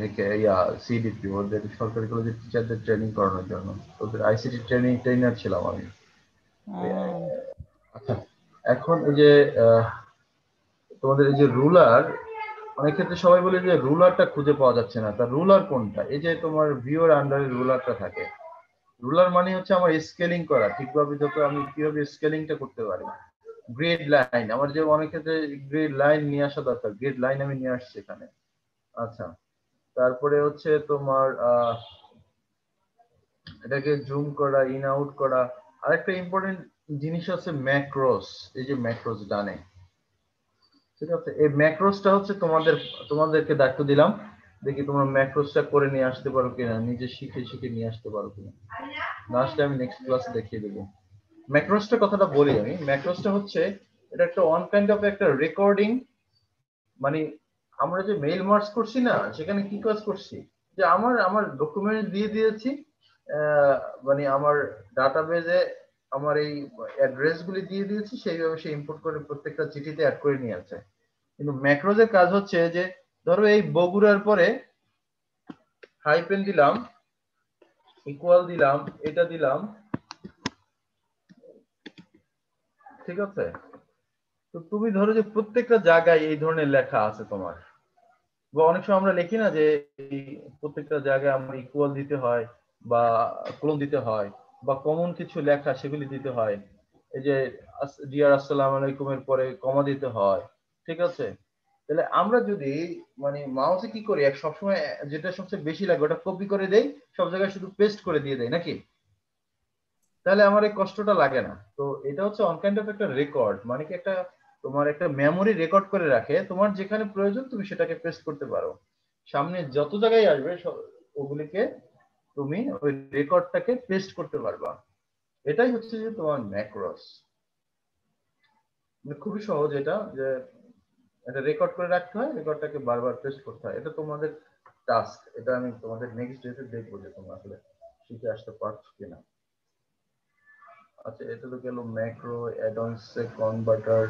সিডিপি, ওদের সরকারি কলেজের টিচারদের ট্রেনিং করানোর জন্য ওদের আইসিটি ট্রেনার ছিলাম আমি। আচ্ছা, এখন এই যে তোমাদের এই যে রুলার, অনেক ক্ষেত্রে সবাই বলে যে রুলারটা খুঁজে পাওয়া যাচ্ছে না। তার রুলার কোনটা? এই যে তোমার ভিউর আন্ডারে রুলারটা থাকে। রুলার মানে হচ্ছে আমার স্কেলিং করা, ঠিকভাবে যত আমি কিভাবে স্কেলিংটা করতে পারি। গ্রেড লাইন, আমার যে অনেক ক্ষেত্রে গ্রেড লাইন নিয়ে আসা দরকার, গ্রেড লাইন আমি নিয়ে আসছি এখানে। আচ্ছা, তারপরে হচ্ছে তোমার এটাকে জুম করা, ইন আউট করা। আরেকটা ইম্পর্টেন্ট জিনিস আছে ম্যাক্রোস। এই যে ম্যাক্রোস ডানে, ঠিক আছে, এই ম্যাক্রোসটা হচ্ছে তোমাদেরকে দায়িত্ব দিলাম, দেখি তোমরা ম্যাক্রোসটা করে নিয়ে আসতে পারো কিনা, নিজে শিখে শিখে নিয়ে আসতে পারো কিনা। না আসলে আমি নেক্সট ক্লাসে দেখিয়ে দেবো। ম্যাক্রোসটা কথাটা বলি আমি। ম্যাক্রোসটা হচ্ছে, এটা একটা ওয়ান কাইন্ড অফ একটা রেকর্ডিং। মানে আমরা যে মেইল মার্জ করছি না, সেখানে কি কাজ করছি, যে আমার আমার ডকুমেন্ট দিয়ে দিয়েছি, মানে আমার ডাটাবেজে আমার এই অ্যাড্রেস গুলি দিয়ে দিয়েছি, সেইভাবে সে ইম্পোর্ট করে প্রত্যেকটা চিঠিতে অ্যাড করে নিয়ে আসে। কিন্তু ম্যাক্রোজের কাজ হচ্ছে যে, ধরো এই বগুড়ার পরে হাইপেন দিলাম, ইকুয়াল দিলাম, এটা দিলাম, ঠিক আছে। তো তুমি ধরো যে প্রত্যেকটা জায়গায় এই ধরনের লেখা আছে তোমার, বা অনেক সময় আমরা লিখি না যে প্রত্যেকটা জায়গায় আমরা ইকুয়াল দিতে হয়, বা কোলন দিতে হয়, বা কমন কিছু লেখা সেগুলি দিতে হয়। এই যে ডিয়ার আসসালামু আলাইকুমের পরে কমা দিতে হয়, ঠিক আছে। তাহলে আমরা যদি মানে মাউসে কি করি, এক সবসময় যেটা সবচেয়ে বেশি লাগে ওটা কপি করে দেই, সব জায়গায় শুধু পেস্ট করে দিয়ে দেয় নাকি, তাহলে আমার এই কষ্টটা লাগে না। তো এটা হচ্ছে অন কাইন্ড অফ একটা রেকর্ড, মানে কি একটা তোমার একটা মেমোরি রেকর্ড করে রাখে, তোমার যেখানে প্রয়োজন তুমি সেটাকে পেস্ট করতে পারো। সামনে যত জায়গায় আসবে ওগুলিকে তুমি ওই রেকর্ডটাকে পেস্ট করতে পারবা। এটাই হচ্ছে যে তোমার ম্যাক্রোস। মানে খুবই সহজ এটা, যে এটা রেকর্ড করে রাখতে হয়, রেকর্ডটাকে বারবার পেস্ট করতে হয়। এটা তোমাদের টাস্ক, এটা আমি তোমাদের নেক্সট ডেতে দেখবো যে তোমরা আসলে শিখে আসতে পারছো কিনা। আচ্ছা, এটা তো গেল ম্যাক্রো অ্যাডঅনস কনভার্টার।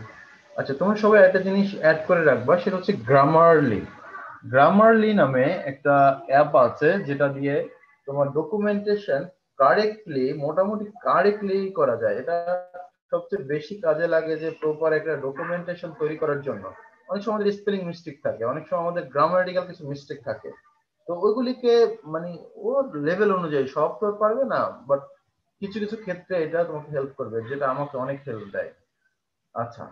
আচ্ছা, তোমরা সবাই একটা জিনিস অ্যাড করে রাখবা, সেটা হচ্ছে গ্রামারলি। গ্রামারলি নামে একটা অ্যাপ আছে, যেটা দিয়ে তোমার ডকুমেন্টেশন কারেক্টলি, মোটামুটি কারেক্টলি করা যায়। এটা সবচেয়ে বেশি কাজে লাগে যে প্রপার একটা ডকুমেন্টেশন তৈরি করার জন্য। অনেক সময় আমাদের স্পেলিং মিস্টেক থাকে, অনেক সময় আমাদের গ্রামাটিক্যাল কিছু মিস্টেক থাকে। তো ওইগুলিকে মানে ওর লেভেল অনুযায়ী সব তো পারবে না, বাট কিছু কিছু ক্ষেত্রে এটা তোমাকে হেল্প করবে, যেটা আমাকে অনেক হেল্প দেয়। আচ্ছা,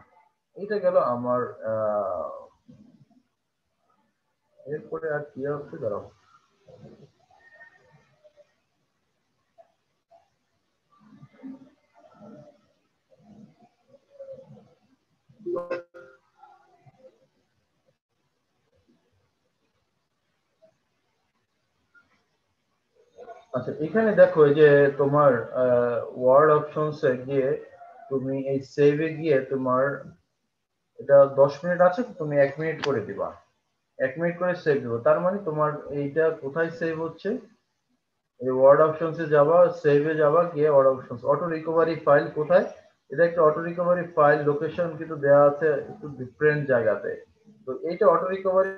এটা গেল আমার এরপরে আর কি হচ্ছে দাঁড়াও। আচ্ছা, এখানে দেখো এই যে তোমার ওয়ার্ড অপশনসে গিয়ে তুমি এই সেভে গিয়ে তোমার এটা 10 মিনিট আছে, তুমি 1 মিনিট করে দিবা, 1 মিনিট করে সেভ দিব। তার মানে তোমার এইটা কোথায় সেভ হচ্ছে, এই ওয়ার্ড অপশনসে যাবা, সেভে যাবা, গিয়ে word options auto recovery file কোথায়, এটা একটা অটো রিকভারি ফাইল লোকেশন কিন্তু দেওয়া আছে একটু ডিফারেন্ট জায়গাতে। তো এইটা অটো রিকভারি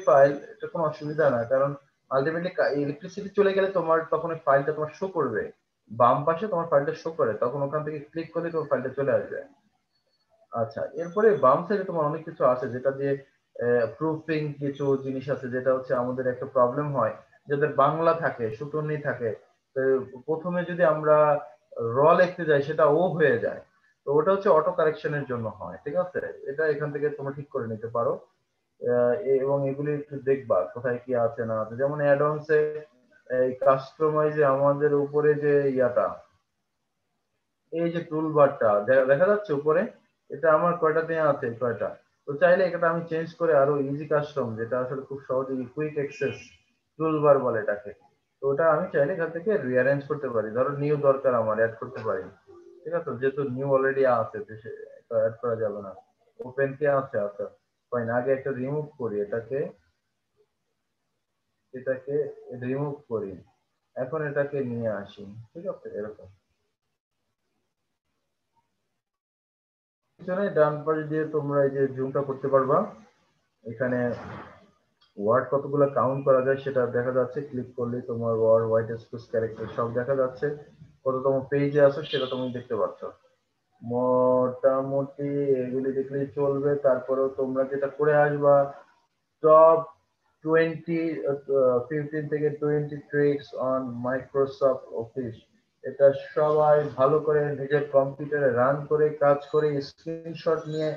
ফাইল, এটা কোনো অসুবিধা না, কারণ আলটিমেটলি ইলেকট্রিসিটি চলে গেলে তোমার তখন ওই ফাইলটা তোমার শো করবে, বাম পাশে তোমার ফাইলটা শো করে, তখন ওখান থেকে ক্লিক করলে তোমার ফাইলটা চলে আসবে। আচ্ছা, এরপরে বাম সাইডে তোমার অনেক কিছু আছে যেটা দিয়ে প্রুফিং কিছু জিনিস আছে, যেটা হচ্ছে আমাদের একটা প্রবলেম হয় যাদের বাংলা থাকে, সুটনি থাকে, তো প্রথমে যদি আমরা র লিখতে যাই সেটা ও হয়ে যায়, তো ওটা হচ্ছে অটো কারেকশনের জন্য হয়, ঠিক আছে? এটা এখান থেকে তোমরা ঠিক করে নিতে পারো। এবং এগুলি একটু দেখবা কোথায় কি আছে না আছে। যেমন অ্যাডভান্সে এই কাস্টমাইজে আমাদের উপরে যে ইয়াটা, এই যে টুল বারটা দেখা যাচ্ছে উপরে, এটা আমার কয়টা দেয়া আছে, কয়টা, তো চাইলে এটা আমি চেঞ্জ করে আরো ইজি কাস্টম, যেটা আসলে খুব সহজে কুইক অ্যাক্সেস টুল বার বলে এটাকে, তো ওটা আমি চাইলে এখান থেকে রিঅ্যারেঞ্জ করতে পারি, ধরো নিউ দরকার আমার অ্যাড করতে পারি, ঠিক আছে? যেহেতু নিউ অলরেডি আছে তো অ্যাড করা যাবে না। ওপেন কে আছে, আচ্ছা ফাইন, আগে একটা রিমুভ করি এটাকে, এটাকে রিমুভ করি, এখন এটাকে নিয়ে আসি, ঠিক আছে? এরকম পিছনে ডান পাশ দিয়ে তোমরা এই যে জুমটা করতে পারবা, এখানে ওয়ার্ড কতগুলো কাউন্ট করা যায় সেটা দেখা যাচ্ছে, ক্লিক করলে তোমার ওয়ার্ড, হোয়াইট স্পেস, ক্যারেক্টার সব দেখা যাচ্ছে, কততম পেজে আছো সেটা তুমি দেখতে পাচ্ছ। মোটামুটি এগুলি দেখলেই চলবে। তারপরেও তোমরা যেটা করে আসবা, টপ 15 থেকে 20 ট্রিক্স অন মাইক্রোসফট অফিস, এটা সবাই ভালো করে নিজের কম্পিউটারে রান করে কাজ করে স্ক্রিনশট নিয়ে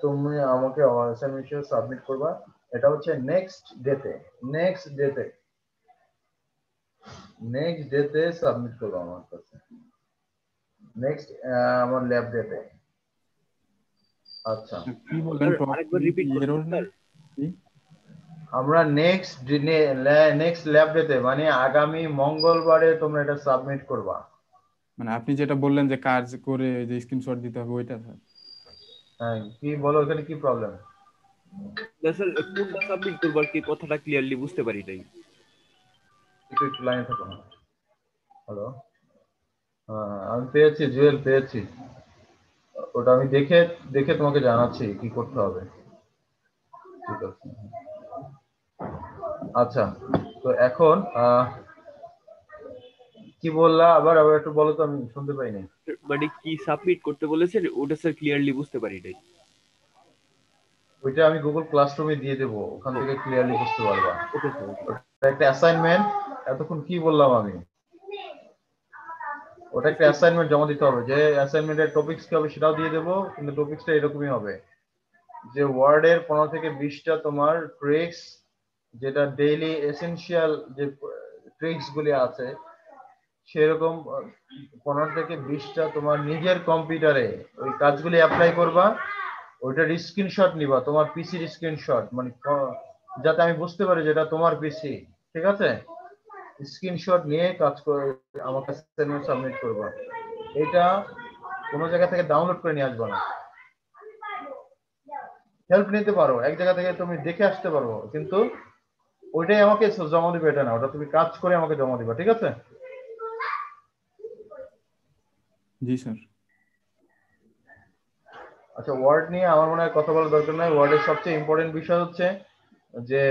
তুমি আমাকে অ্যাসাইনমেন্ট সাবমিট করবা। এটা হচ্ছে নেক্সট ডেতে সাবমিট করবো আমার কাছে, নেক্সট আমার ল্যাব ডেতে। আচ্ছা, কি বললেন, স্যার টপ আরেকবার রিপিট করুন এরর না স্যার। কি? আমরা নেক্সট ল্যাব ডেতে মানে আগামী মঙ্গলবারে তোমরা এটা সাবমিট করবা। মানে আপনি যেটা বললেন যে কাজ করে যে স্ক্রিনশট দিতে হবে ওইটা স্যার? হ্যাঁ, কি বলো, এখানে কি প্রবলেম? না স্যার, কোনটা সাবমিট করবো আর কি, কথাটা ক্লিয়ারলি বুঝতে পারি নাই। একটু একটু লাইনে থাকো না। হ্যালো, হ্যাঁ আমি পেয়েছি, জুয়েল পেয়েছি, ওটা আমি দেখে দেখে তোমাকে জানাচ্ছি কি করতে হবে, ঠিক আছে? আচ্ছা, তো এখন কি বললা, আবার আবার একটু বলো তো, আমি শুনতে পাইনি। মানে কি সাবমিট করতে বলেছেন ওটা স্যার ক্লিয়ারলি বুঝতে পারি নাই। ওইটা আমি গুগল ক্লাসরুমে দিয়ে দেবো, ওখান থেকে ক্লিয়ারলি বুঝতে পারবা। ওকে স্যার, ওকে। ওটা একটা অ্যাসাইনমেন্ট, এতক্ষণ কি বললাম আমি, ওটা একটা অ্যাসাইনমেন্ট জমা দিতে হবে, যে অ্যাসাইনমেন্টের টপিকস কি হবে সেটাও দিয়ে দেবো, কিন্তু টপিকসটা এরকমই হবে যে ওয়ার্ডের 15 থেকে 20টা তোমার ট্রিক্স, যেটা ডেইলি এসেনশিয়াল যে ট্রিক্স গুলি আছে, সেরকম 15 থেকে 20টা তোমার নিজের কম্পিউটারে ওই কাজগুলি অ্যাপ্লাই করবা, ওইটার স্ক্রিনশট নিবা, তোমার পিসির স্ক্রিনশট, মানে যাতে আমি বুঝতে পারি যেটা তোমার পিসি, ঠিক আছে? স্ক্রিনশট নিয়ে কাজ করে আমার কাছে সাবমিট করবা। এটা কোনো জায়গা থেকে ডাউনলোড করে নিয়ে আসবা না, হেল্প নিতে পারো, এক জায়গা থেকে তুমি দেখে আসতে পারো, কিন্তু ওইটাই আমাকে জমা দিবে, এটা না, ওটা তুমি কাজ করে আমাকে জমা দিবা, ঠিক আছে? জি স্যার। আচ্ছা, ওয়ার্ড নিয়ে আমার মনে হয় কথা বলার দরকার নাই। ওয়ার্ডের সবচেয়ে ইম্পর্টেন্ট বিষয় হচ্ছে যে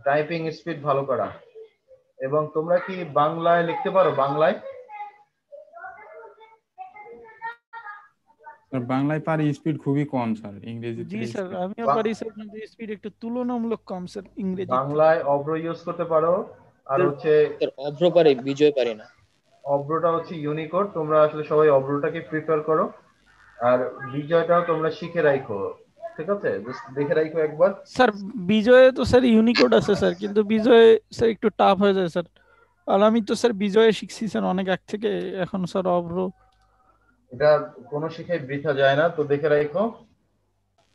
টাইপিং স্পিড ভালো করা। এবং তোমরা কি বাংলায় লিখতে পারো? বাংলায় স্যার বাংলায় পারি, স্পিড খুবই কম স্যার, জি ইংরেজিতে স্যার, স্পিড। আমিও পারি স্যার, কিন্তু স্পিড একটু তুলনামূলক কম স্যার ইংরেজির থেকে। বাংলায় অব্র ইউজ করতে পারো, আর হচ্ছে স্যার অভ্র পারি, বিজয় পারি না। অব্রটা হচ্ছে ইউনিকোড, তোমরা আসলে সবাই অব্রটাকে প্রিফার করো, আর বিজয়টাও তোমরা শিখে রাখো, ঠিক আছে? জাস্ট দেখে রাখো একবার। স্যার বিজয়ে তো স্যার ইউনিকোড আছে স্যার, কিন্তু বিজয়ে স্যার একটু টাফ হয়ে যায় স্যার। আর আমি তো স্যার বিজয়ে শিখছি স্যার অনেক আগ থেকে, এখন স্যার অভ্র। এটা কোনো শিখাই বৃথা যায় না, তো দেখে রাখো,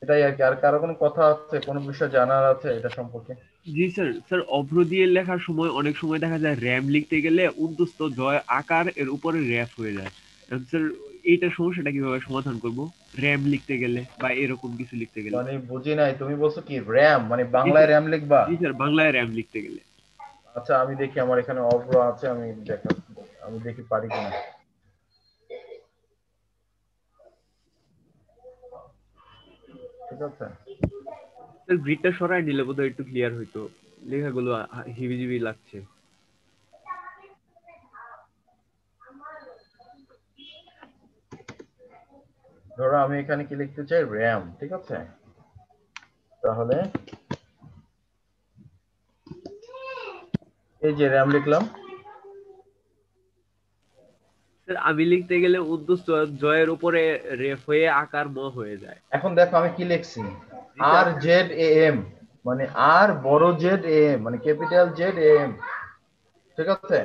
এটাই আর কি। আর কারো কোনো কথা আছে, কোনো বিষয় জানার আছে এটা সম্পর্কে? জি স্যার, স্যার অভ্র দিয়ে লেখার সময় অনেক সময় দেখা যায় র্যাম লিখতে গেলে উন্তস্ত জয় আকার এর উপরে র্যাপ হয়ে যায়। এখন স্যার এইটার সমস্যাটা কিভাবে সমাধান করব, র্যাম লিখতে গেলে বা এরকম কিছু লিখতে গেলে? মানে বুঝি নাই, তুমি বলছো কি র্যাম মানে জি বাংলায় স্যার, র্যাম লিখবা? জি স্যার, বাংলায় র্যাম লিখতে গেলে। আচ্ছা, আমি দেখি আমার এখানে অভ্র আছে, আমি দেখা, আমি দেখি পারি কিনা, ঠিক আছে? স্যার গ্রিডটা সরাই নিলে বোধহয় একটু ক্লিয়ার হইতো। লেখাগুলো হিবিজিবি লাগছে। ধরো আমি এখানে কি লিখতে চাই, র্যাম, ঠিক আছে? তাহলে এই যে র্যাম লিখলাম। স্যার আমি লিখতে গেলে উদ্দস্ত জয়ের উপরে রেফ হয়ে আকার ম হয়ে যায়। এখন দেখো আমি কি লিখছি, আর জেড এ এম, মানে আর বড় জেড এ এম, মানে ক্যাপিটাল জেড এ এম, ঠিক আছে?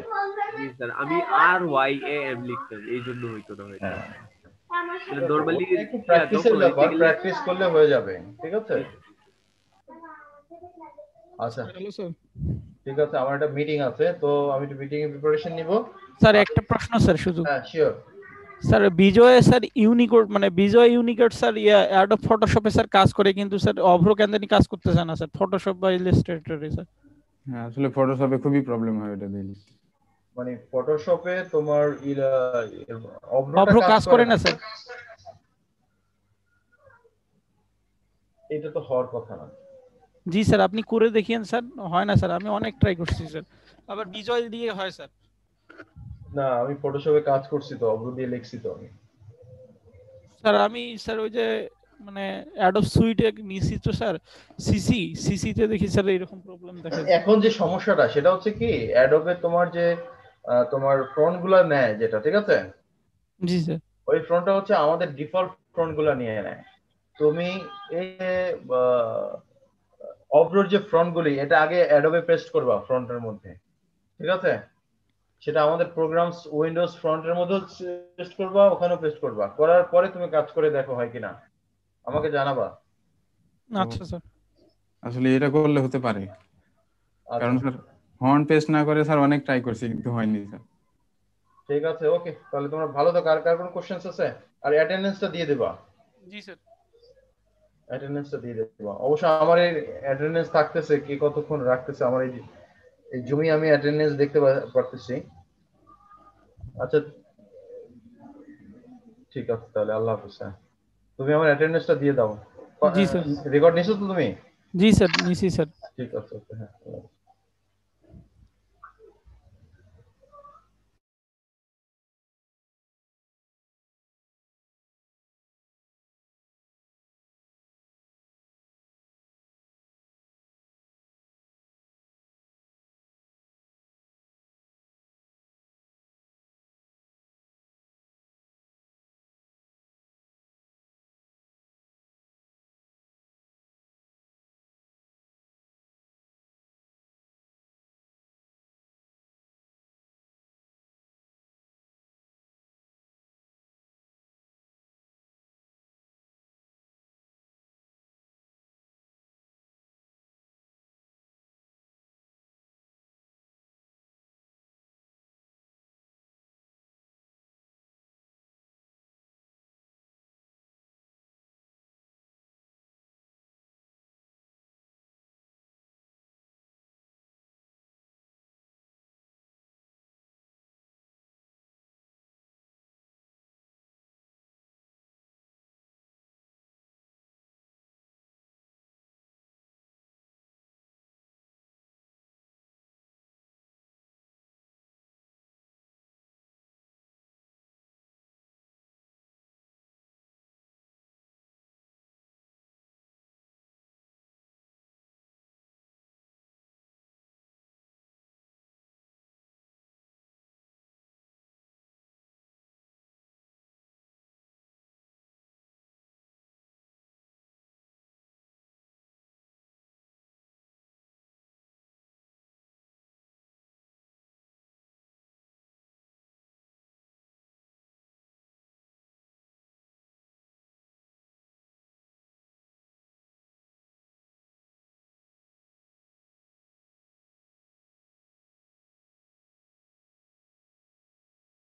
জি স্যার, আমি আর ওয়াই এ এম লিখতাম, এই জন্য হইতো না হয়তো। হ্যাঁ, নরমালি ওটা একটু প্র্যাকটিসের ব্যাপার, প্র্যাকটিস করলে হয়ে যাবে, ঠিক আছে? আচ্ছা হ্যালো স্যার। ঠিক আছে, আমার একটা মিটিং আছে, তো আমি একটু মিটিং এর প্রিপারেশন নিব। স্যার একটা প্রশ্ন স্যার শুধু। হ্যাঁ শিওর। স্যার বিজয় স্যার ইউনিকোড মানে বিজয় ইউনিকোড স্যার অ্যাডোব ফটোশপে স্যার কাজ করে, কিন্তু স্যার অভ্র কেন জানি কাজ করতেছে না স্যার, ফটোশপ বা ইলাস্ট্রেটরে স্যার। হ্যাঁ আসলে ফটোশপে খুবই প্রবলেম হয় এটা দিলে। মানে ফটোশপে তোমার অভ্র অভ্রটা কাজ করে না স্যার। এটা তো হওয়ার কথা না। জি স্যার, আপনি করে দেখিয়েন স্যার, হয় না স্যার, আমি অনেক ট্রাই করছি স্যার, আবার বিজয় দিয়ে হয় স্যার। না আমি ফটোশপে কাজ করছি তো, অভ্র দিয়ে লিখছি তো আমি। স্যার আমি স্যার ওই যে মানে অ্যাডোব সুইটে নিয়েছি তো স্যার, সিসিতে দেখি স্যার এরকম প্রবলেম দেখা যায়। এখন যে সমস্যাটা সেটা হচ্ছে কি, অ্যাডোবে তোমার যে তোমার ফ্রন্ট গুলা নেয় যেটা, ঠিক আছে? জি স্যার। ওই ফ্রন্টটা হচ্ছে আমাদের ডিফল্ট ফ্রন্ট গুলা নিয়ে নেয়। তুমি এই যে অভ্রর যে ফ্রন্ট গুলি, এটা আগে অ্যাডোবে পেস্ট করবা ফ্রন্টের মধ্যে, ঠিক আছে? সেটা আমাদের প্রোগ্রামস উইন্ডোজ ফ্রন্টের মধ্যে পেস্ট করবা, ওখানেও পেস্ট করবা, করার পরে তুমি কাজ করে দেখো হয় কিনা, আমাকে জানাবা। আচ্ছা স্যার। আসলে এটা করলে হতে পারে, কারণ আচ্ছা স্যার ফন্ট পেস্ট না করে স্যার অনেক ট্রাই করছি কিন্তু হয়নি স্যার। ঠিক আছে, ওকে, তাহলে তোমরা ভালো থাকো। আর কার কোনো কোশ্চেন্স আছে? আর অ্যাটেন্ডেন্সটা দিয়ে দিবা, জি স্যার। অ্যাটেন্ডেন্সটা দিয়ে দিবা। অবশ্য আমার এই অ্যাটেন্ডেন্স থাকতেছে, কি কতক্ষণ রাখতেছে আমার এই জমি, আমি অ্যাটেন্ডেন্স দেখতে পারতেছি। আচ্ছা ঠিক আছে, তাহলে আল্লাহ হাফেজ। হ্যাঁ, তুমি আমার অ্যাটেন্ডেন্সটা দিয়ে দাও। জি স্যার। রেকর্ড নিছো তো তুমি? জি স্যার নিছি স্যার। ঠিক আছে, ওকে, হ্যাঁ।